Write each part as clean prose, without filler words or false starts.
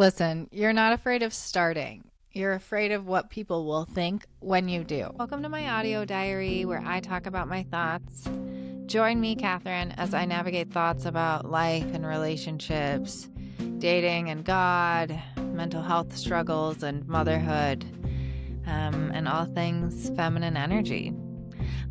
Listen, you're not afraid of starting. You're afraid of what people will think when you do. Welcome to my audio diary where I talk about my thoughts. Join me, Catherine, as I navigate thoughts about life and relationships, dating and God, mental health struggles and motherhood, and all things feminine energy.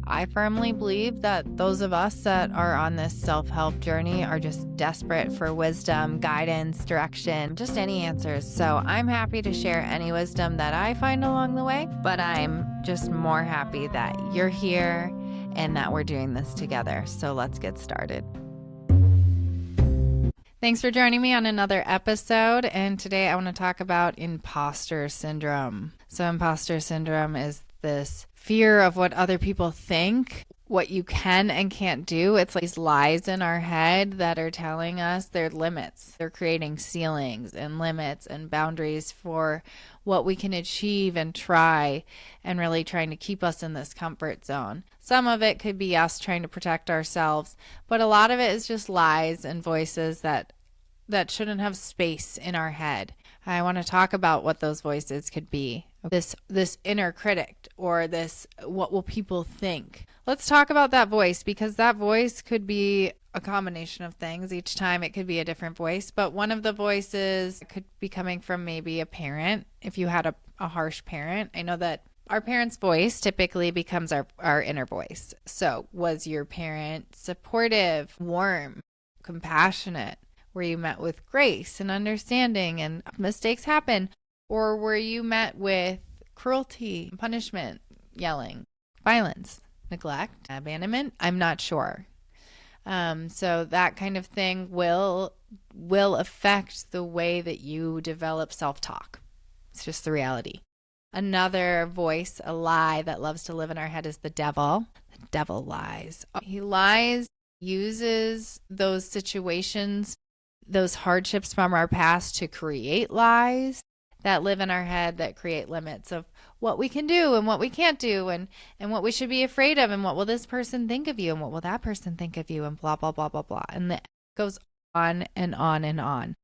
I firmly believe that those of us that are on this self-help journey are just desperate for wisdom, guidance, direction, just any answers. So I'm happy to share any wisdom that I find along the way, but I'm just more happy that you're here and that we're doing this together. So let's get started. Thanks for joining me on another episode. And today I want to talk about imposter syndrome. So imposter syndrome is this fear of what other people think, what you can and can't do. It's like these lies in our head that are telling us they're limits. They're creating ceilings and limits and boundaries for what we can achieve and try, and really trying to keep us in this comfort zone. Some of it could be us trying to protect ourselves, but a lot of it is just lies and voices that shouldn't have space in our head. I want to talk about what those voices could be. This inner critic, or this what will people think. Let's talk about that voice, because that voice could be a combination of things. Each time it could be a different voice, but one of the voices could be coming from maybe a parent. If you had a harsh parent, I know that our parents' voice typically becomes our inner voice. So was your parent supportive, warm, compassionate? Were you met with grace and understanding and mistakes happen? Or were you met with cruelty, punishment, yelling, violence, neglect, abandonment? I'm not sure. So that kind of thing will affect the way that you develop self-talk. It's just the reality. Another voice, a lie that loves to live in our head, is the devil. The devil lies. He lies, uses those situations, those hardships from our past to create lies that live in our head, that create limits of what we can do and what we can't do, and what we should be afraid of, and what will this person think of you, and what will that person think of you, and blah, blah, blah, blah, blah. And it goes on and on and on.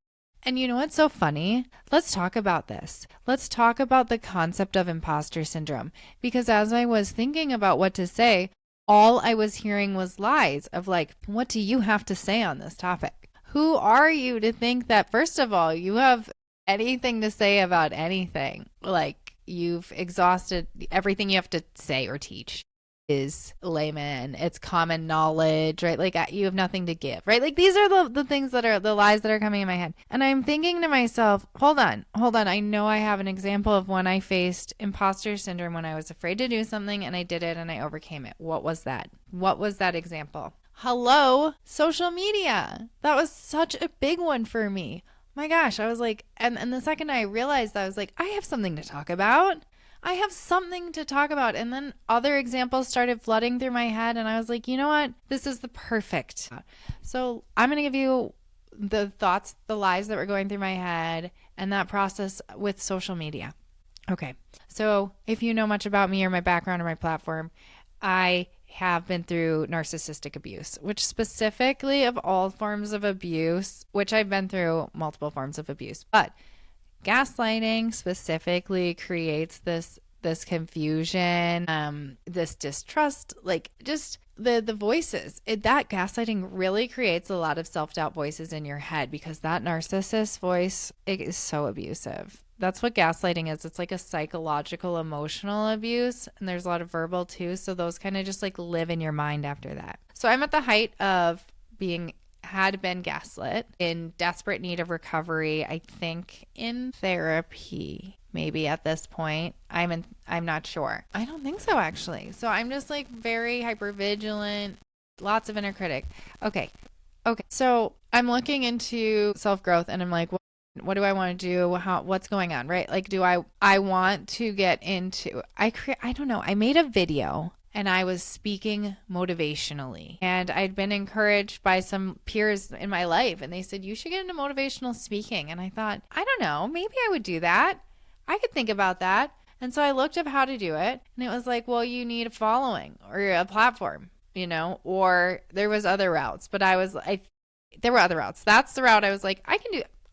And you know what's so funny? Let's talk about this. Let's talk about the concept of imposter syndrome, because as I was thinking about what to say, all I was hearing was lies of like, what do you have to say on this topic? Who are you to think that, first of all, you have anything to say about anything? Like, you've exhausted everything you have to say or teach is layman. It's common knowledge, right? Like, you have nothing to give, right? Like, these are the things that are the lies that are coming in my head. And I'm thinking to myself, hold on. I know I have an example of when I faced imposter syndrome, when I was afraid to do something and I did it and I overcame it. What was that? What was that example? Hello, social media. That was such a big one for me. My gosh, I was like, and the second I realized that, I was like, I have something to talk about. I have something to talk about. And then other examples started flooding through my head, and I was like, you know what? This is the perfect. So I'm going to give you the thoughts, the lies that were going through my head, and that process with social media. Okay. So if you know much about me or my background or my platform, I have been through narcissistic abuse, which specifically of all forms of abuse, which I've been through multiple forms of abuse, but gaslighting specifically creates this confusion, this distrust, like just the voices. That gaslighting really creates a lot of self-doubt voices in your head, because that narcissist voice, it is so abusive. That's what gaslighting is. It's like a psychological, emotional abuse. And there's a lot of verbal too. So those kind of just like live in your mind after that. So I'm at the height of had been gaslit, in desperate need of recovery. I think in therapy, maybe at this point. I'm not sure. I don't think so, actually. So I'm just like very hyper vigilant, lots of inner critic. Okay. So I'm looking into self-growth, and I'm like, what do I want to do? What's going on, right? Like, do I want to get into, I don't know. I made a video and I was speaking motivationally, and I'd been encouraged by some peers in my life, and they said, you should get into motivational speaking. And I thought, I don't know, maybe I would do that. I could think about that. And so I looked up how to do it, and it was like, well, you need a following or a platform, or there was other routes, but there were other routes. That's the route I was like,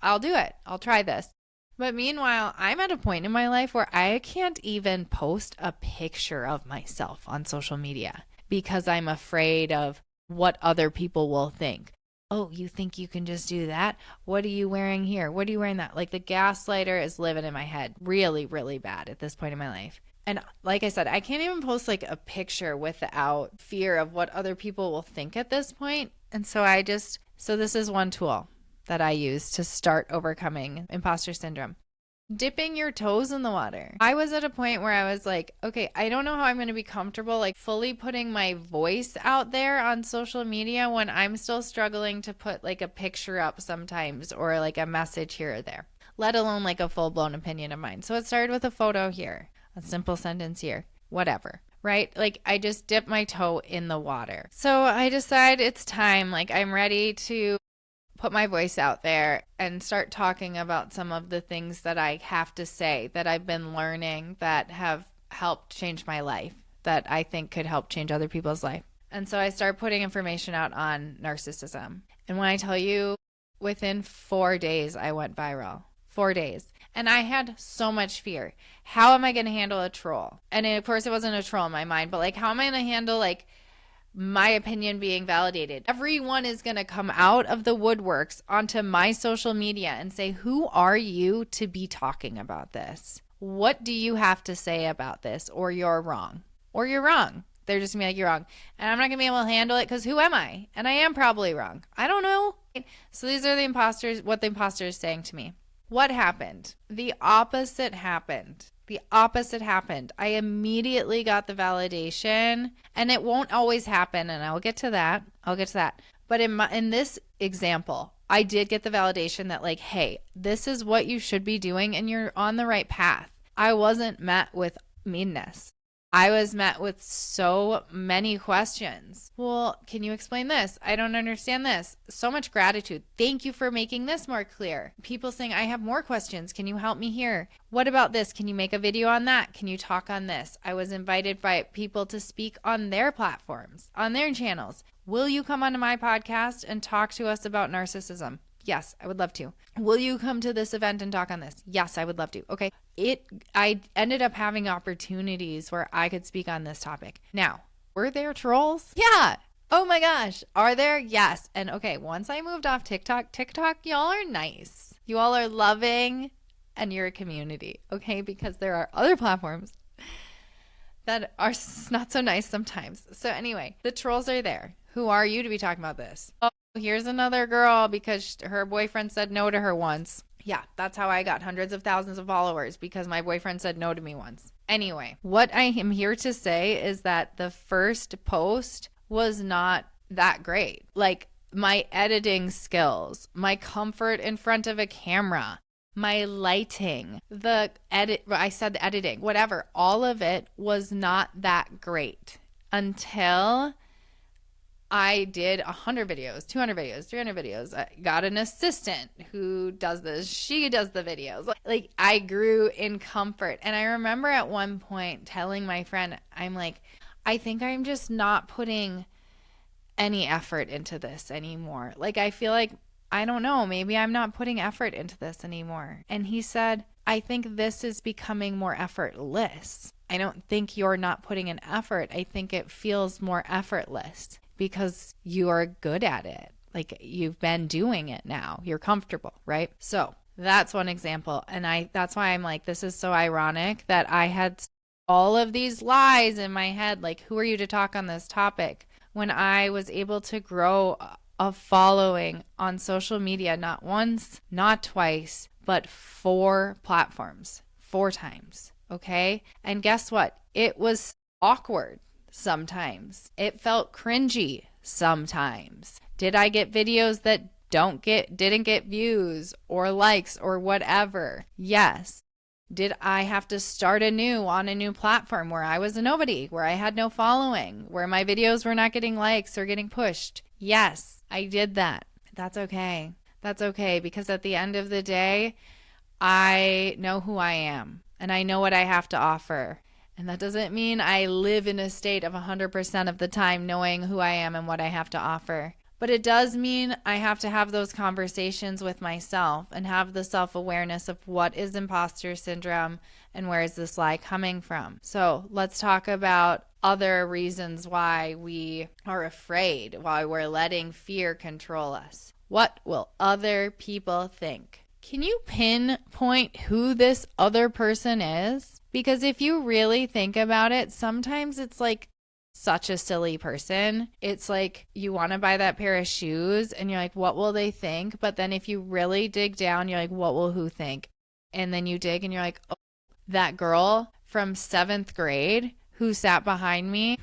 I'll do it. I'll try this. But meanwhile, I'm at a point in my life where I can't even post a picture of myself on social media because I'm afraid of what other people will think. Oh, you think you can just do that? What are you wearing here? What are you wearing that? Like the gaslighter is living in my head really, really bad at this point in my life. And like I said, I can't even post like a picture without fear of what other people will think at this point. And so this is one tool that I use to start overcoming imposter syndrome. Dipping your toes in the water. I was at a point where I was like, okay, I don't know how I'm going to be comfortable like fully putting my voice out there on social media when I'm still struggling to put like a picture up sometimes or like a message here or there, let alone like a full-blown opinion of mine. So it started with a photo here, a simple sentence here, whatever. Right? Like I just dipped my toe in the water. So I decide it's time. Like I'm ready to put my voice out there and start talking about some of the things that I have to say that I've been learning that have helped change my life, that I think could help change other people's life. And so I start putting information out on narcissism. And when I tell you, within 4 days, I went viral. 4 days. And I had so much fear. How am I going to handle a troll? And of course, it wasn't a troll in my mind, but like, how am I going to handle like my opinion being validated? Everyone is going to come out of the woodworks onto my social media and say, who are you to be talking about this? What do you have to say about this? Or you're wrong. Or you're wrong. They're just going to be like, you're wrong. And I'm not going to be able to handle it because who am I? And I am probably wrong. I don't know. So these are the imposters, what the imposter is saying to me. What happened? The opposite happened. The opposite happened. I immediately got the validation, and it won't always happen, and I'll get to that. But in this example, I did get the validation that like, hey, this is what you should be doing and you're on the right path. I wasn't met with meanness. I was met with so many questions. Well, can you explain this? I don't understand this. So much gratitude. Thank you for making this more clear. People saying, I have more questions. Can you help me here? What about this? Can you make a video on that? Can you talk on this? I was invited by people to speak on their platforms, on their channels. Will you come onto my podcast and talk to us about narcissism? Yes, I would love to. Will you come to this event and talk on this? Yes, I would love to. Okay. I ended up having opportunities where I could speak on this topic. Now, were there trolls? Yeah. Oh my gosh. Are there? Yes. And okay, once I moved off TikTok, y'all are nice. You all are loving and you're a community. Okay. Because there are other platforms that are not so nice sometimes. So anyway, the trolls are there. Who are you to be talking about this? Oh, here's another girl because her boyfriend said no to her once. Yeah, that's how I got hundreds of thousands of followers, because my boyfriend said no to me once. Anyway, what I am here to say is that the first post was not that great. Like my editing skills, my comfort in front of a camera, my lighting, the editing, whatever, all of it was not that great until I did 100 videos, 200 videos, 300 videos. I got an assistant who does this. She does the videos. Like I grew in comfort. And I remember at one point telling my friend, I'm like, I think I'm just not putting any effort into this anymore. Like I feel like, I don't know, maybe I'm not putting effort into this anymore. And he said, I think this is becoming more effortless. I don't think you're not putting an effort. I think it feels more effortless, because you are good at it. Like you've been doing it now. You're comfortable, right? So that's one example. And that's why I'm like, this is so ironic that I had all of these lies in my head. Like, who are you to talk on this topic? When I was able to grow a following on social media, not once, not twice, but 4 platforms, 4 times. Okay. And guess what? It was awkward. Sometimes it felt cringy. Sometimes did I get videos that didn't get views or likes or whatever? Yes. Did I have to start anew on a new platform where I was a nobody, where I had no following, where my videos were not getting likes or getting pushed? Yes, I did that. That's okay. That's okay, because at the end of the day, I know who I am and I know what I have to offer. And that doesn't mean I live in a state of 100% of the time knowing who I am and what I have to offer. But it does mean I have to have those conversations with myself and have the self-awareness of what is imposter syndrome and where is this lie coming from. So let's talk about other reasons why we are afraid, why we're letting fear control us. What will other people think? Can you pinpoint who this other person is? Because if you really think about it, sometimes it's like such a silly person. It's like you want to buy that pair of shoes and you're like, what will they think? But then if you really dig down, you're like, what will who think? And then you dig and you're like, oh, that girl from 7th grade who sat behind me,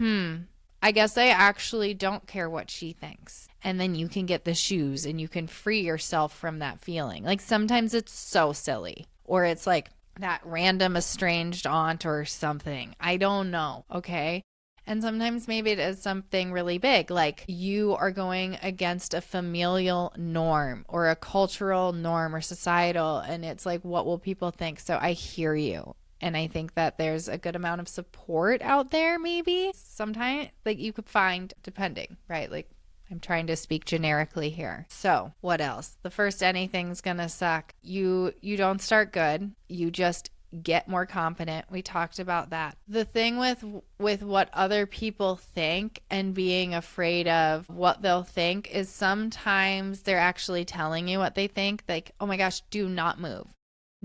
I guess I actually don't care what she thinks. And then you can get the shoes and you can free yourself from that feeling. Like sometimes it's so silly, or it's like that random estranged aunt or something. I don't know. Okay. And sometimes maybe it is something really big, like you are going against a familial norm or a cultural norm or societal. And it's like, what will people think? So I hear you. And I think that there's a good amount of support out there, maybe sometimes, like you could find, depending, right? Like I'm trying to speak generically here. So what else? The first anything's gonna suck. You don't start good. You just get more confident. We talked about that. The thing with what other people think and being afraid of what they'll think is sometimes they're actually telling you what they think. Like, oh my gosh, do not move.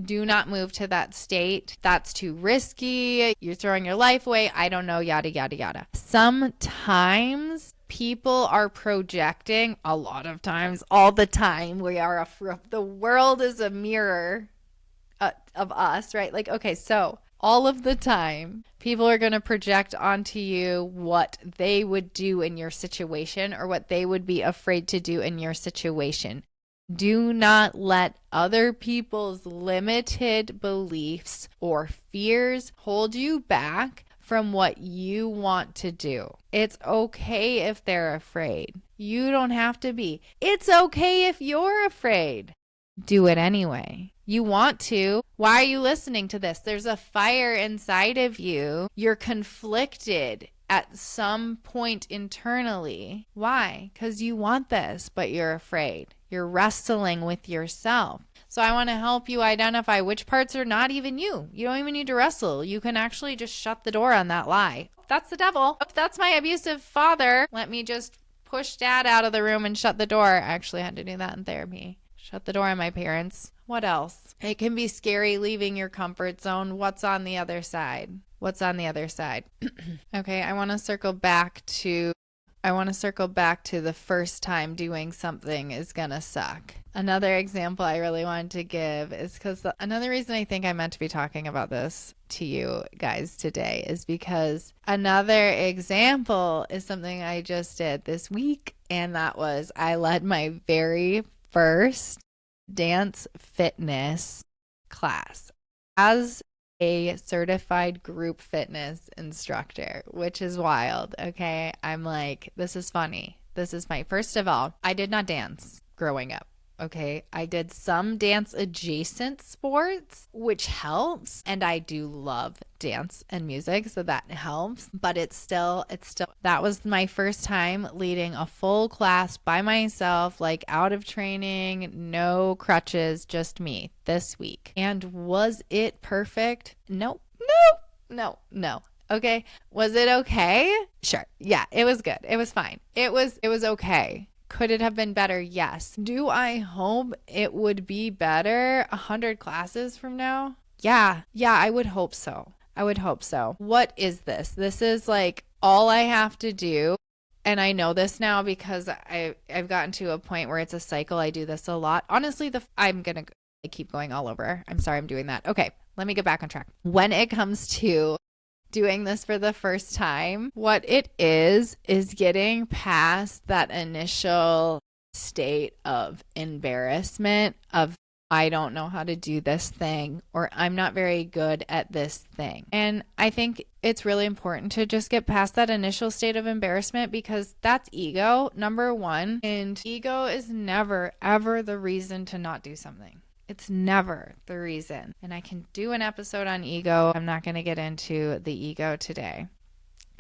Do not move to that state. That's too risky. You're throwing your life away. I don't know, yada, yada, yada. Sometimes people are projecting, a lot of times, all the time. The world is a mirror of us, right? Like, okay, so all of the time, people are going to project onto you what they would do in your situation or what they would be afraid to do in your situation. Do not let other people's limited beliefs or fears hold you back from what you want to do. It's okay if they're afraid. You don't have to be. It's okay if you're afraid. Do it anyway. You want to. Why are you listening to this? There's a fire inside of you. You're conflicted at some point internally. Why? Because you want this, but you're afraid. You're wrestling with yourself. So I want to help you identify which parts are not even you. You don't even need to wrestle. You can actually just shut the door on that lie. That's the devil. If that's my abusive father, let me just push dad out of the room and shut the door. I actually had to do that in therapy. Shut the door on my parents. What else? It can be scary leaving your comfort zone. What's on the other side? What's on the other side? Okay, I want to circle back to the first time doing something is gonna suck. Another example I really wanted to give is because another reason I think I meant to be talking about this to you guys today is because another example is something I just did this week, and that was I led my very first dance fitness class as a certified group fitness instructor, which is wild. Okay. I'm like, this is funny. First of all, I did not dance growing up. Okay. I did some dance adjacent sports, which helps. And I do love dance and music. So that helps. But it's still, that was my first time leading a full class by myself, like out of training, no crutches, just me this week. And was it perfect? No. Okay. Was it okay? Sure. Yeah, it was good. It was fine. It was okay. Could it have been better? Yes. Do I hope it would be better 100 classes from now? Yeah, I would hope so. What is this? This is like all I have to do. And I know this now because I've gotten to a point where it's a cycle. I do this a lot. Honestly, I'm going to keep going all over. I'm sorry I'm doing that. Okay, let me get back on track. When it comes to doing this for the first time, what it is getting past that initial state of embarrassment of I don't know how to do this thing, or I'm not very good at this thing. And I think it's really important to just get past that initial state of embarrassment because that's ego, number one. And ego is never, ever the reason to not do something. It's never the reason. And I can do an episode on ego. I'm not going to get into the ego today,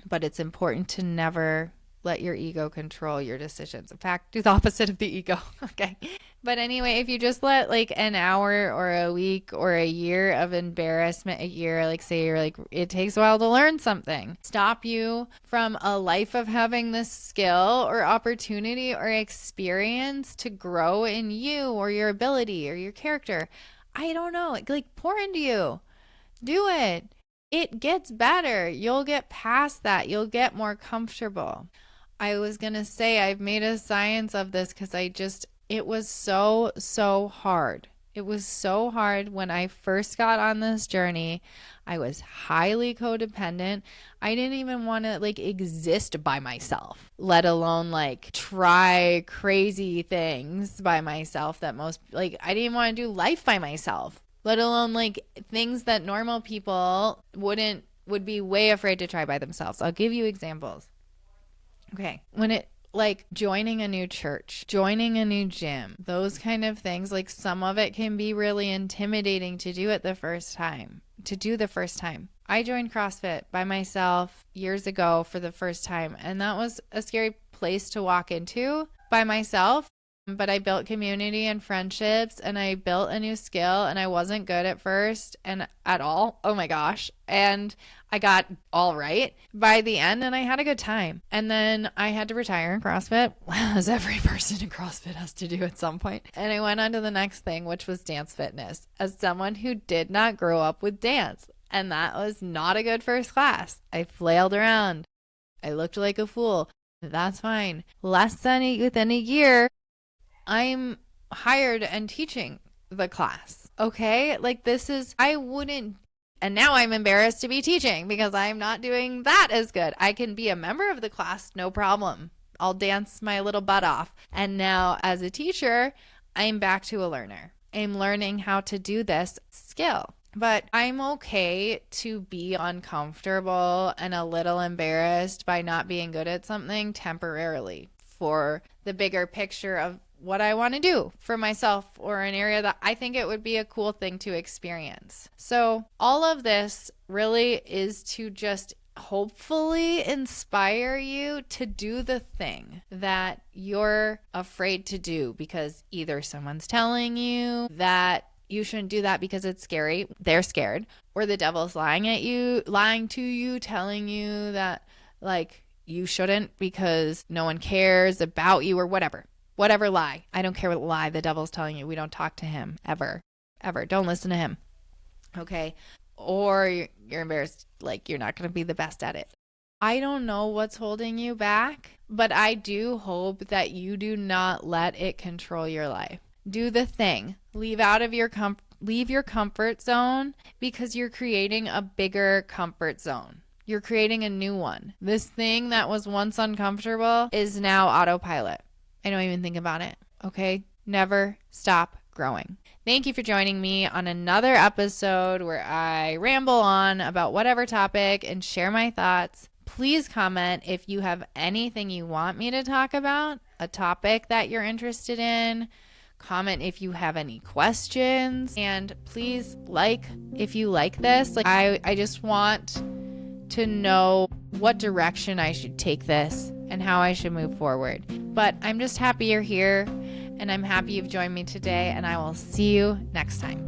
but it's important to never let your ego control your decisions. In fact, do the opposite of the ego. Okay. But anyway, if you just let like an hour or a week or a year of embarrassment, a year, like say you're like, it takes a while to learn something, stop you from a life of having this skill or opportunity or experience to grow in you or your ability or your character. I don't know, like pour into you. Do it. It gets better. You'll get past that. You'll get more comfortable. I was going to say I've made a science of this because it was so hard. It was so hard when I first got on this journey. I was highly codependent. I didn't even want to like exist by myself, let alone like try crazy things by myself that most like I didn't even want to do life by myself, let alone like things that normal people would be way afraid to try by themselves. I'll give you examples. Okay. When it like joining a new church, joining a new gym, those kind of things, like some of it can be really intimidating to do it the first time. I joined CrossFit by myself years ago for the first time, and that was a scary place to walk into by myself. But I built community and friendships, and I built a new skill, and I wasn't good at first and at all. Oh my gosh. And I got all right by the end, and I had a good time. And then I had to retire in CrossFit, as every person in CrossFit has to do at some point. And I went on to the next thing, which was dance fitness, as someone who did not grow up with dance. And that was not a good first class. I flailed around. I looked like a fool. That's fine. Within a year, I'm hired and teaching the class. Okay. Like and now I'm embarrassed to be teaching because I'm not doing that as good. I can be a member of the class, no problem. I'll dance my little butt off. And now as a teacher, I'm back to a learner. I'm learning how to do this skill. But I'm okay to be uncomfortable and a little embarrassed by not being good at something temporarily for the bigger picture of what I want to do for myself or an area that I think it would be a cool thing to experience. So all of this really is to just hopefully inspire you to do the thing that you're afraid to do because either someone's telling you that you shouldn't do that because it's scary, they're scared, or the devil's lying to you, telling you that like you shouldn't because no one cares about you or whatever lie. I don't care what lie the devil's telling you. We don't talk to him ever. Don't listen to him. Okay. Or you're embarrassed, like you're not going to be the best at it. I don't know what's holding you back, but I do hope that you do not let it control your life. Do the thing. Leave your comfort zone because you're creating a bigger comfort zone. You're creating a new one. This thing that was once uncomfortable is now autopilot. I don't even think about it. Okay? Never stop growing. Thank you for joining me on another episode where I ramble on about whatever topic and share my thoughts. Please comment if you have anything you want me to talk about, a topic that you're interested in. Comment if you have any questions. And please if you like this. Like I just want to know what direction I should take this and how I should move forward. But I'm just happy you're here, and I'm happy you've joined me today, and I will see you next time.